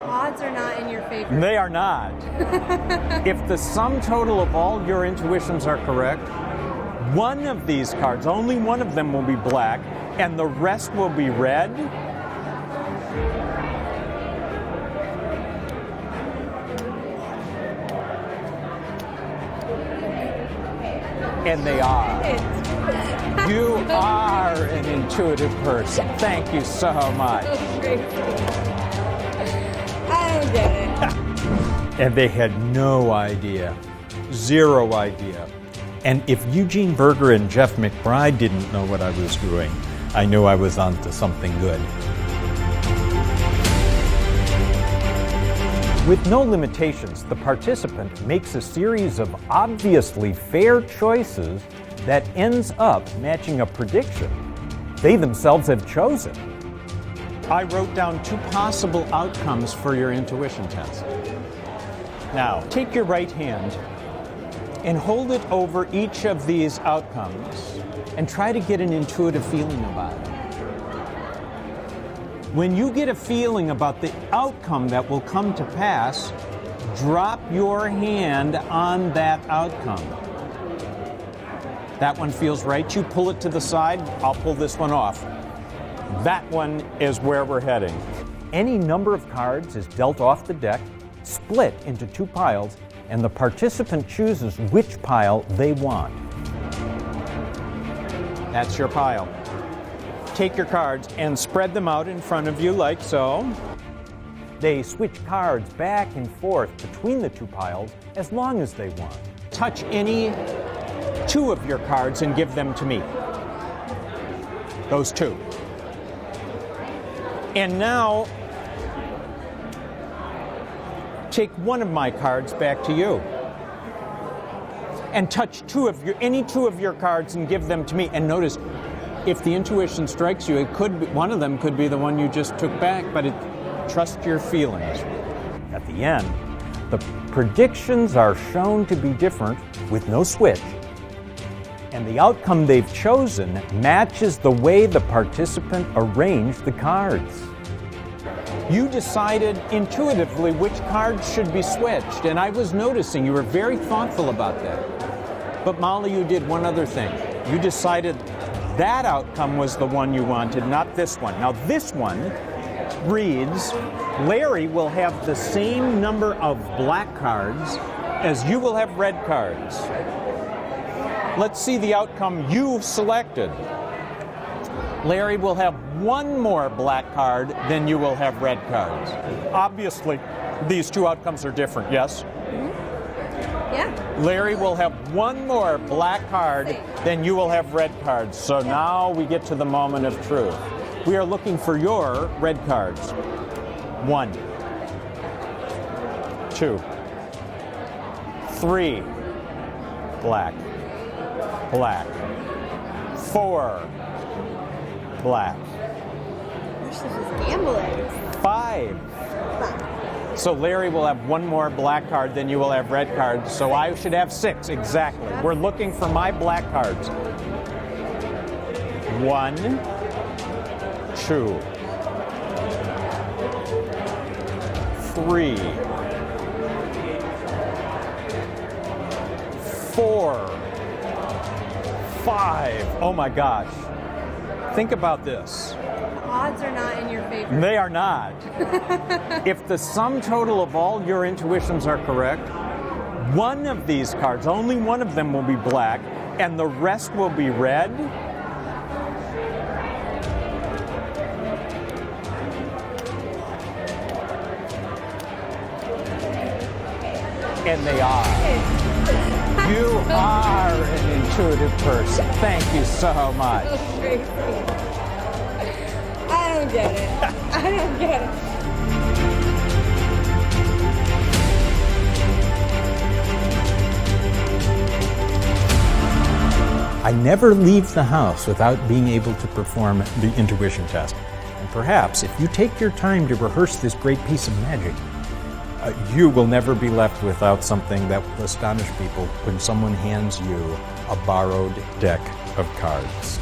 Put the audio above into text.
Odds are not in your favor. They are not. If the sum total of all your intuitions are correct, one of these cards, only one of them will be black, and the rest will be red. And they are. You are an intuitive person. Thank you so much. I don't get it. And they had no idea. Zero idea. And if Eugene Berger and Jeff McBride didn't know what I was doing, I knew I was onto something good. With no limitations, the participant makes a series of obviously fair choices that ends up matching a prediction they themselves have chosen. I wrote down 2 possible outcomes for your intuition test. Now, take your right hand and hold it over each of these outcomes and try to get an intuitive feeling about it. When you get a feeling about the outcome that will come to pass, drop your hand on that outcome. That one feels right. You pull it to the side. I'll pull this one off. That one is where we're heading. Any number of cards is dealt off the deck, split into 2 piles, and the participant chooses which pile they want. That's your pile. Take your cards and spread them out in front of you like so. They switch cards back and forth between the 2 piles as long as they want. Touch any 2 of your cards and give them to me. Those 2. And now, take one of my cards back to you. And touch any 2 of your cards and give them to me. And notice, if the intuition strikes you, it could be, one of them could be the one you just took back, but trust your feelings. At the end, the predictions are shown to be different with no switch, and the outcome they've chosen matches the way the participant arranged the cards. You decided intuitively which cards should be switched, and I was noticing you were very thoughtful about that. But Molly, you did one other thing. You decided that outcome was the one you wanted, not this one. Now this one reads, Larry will have the same number of black cards as you will have red cards. Let's see the outcome you selected. Larry will have 1 more black card than you will have red cards. Obviously, these 2 outcomes are different, yes? Yeah. Larry will have 1 more black card than you will have red cards. So now we get to the moment of truth. We are looking for your red cards. 1, 2, 3, black, black, 4, black, This is just gambling. 5. So Larry will have 1 more black card than you will have red cards. So I should have 6, exactly. We're looking for my black cards. 1, 2, 3, 4, 5. Oh my gosh. Think about this. Odds are not in your favor. They are not. If the sum total of all your intuitions are correct, one of these cards, only one of them will be black, and the rest will be red. And they are. You are an intuitive person. Thank you so much. So crazy. I don't get it. I don't get it. I never leave the house without being able to perform the intuition test. And perhaps if you take your time to rehearse this great piece of magic, you will never be left without something that will astonish people when someone hands you a borrowed deck of cards.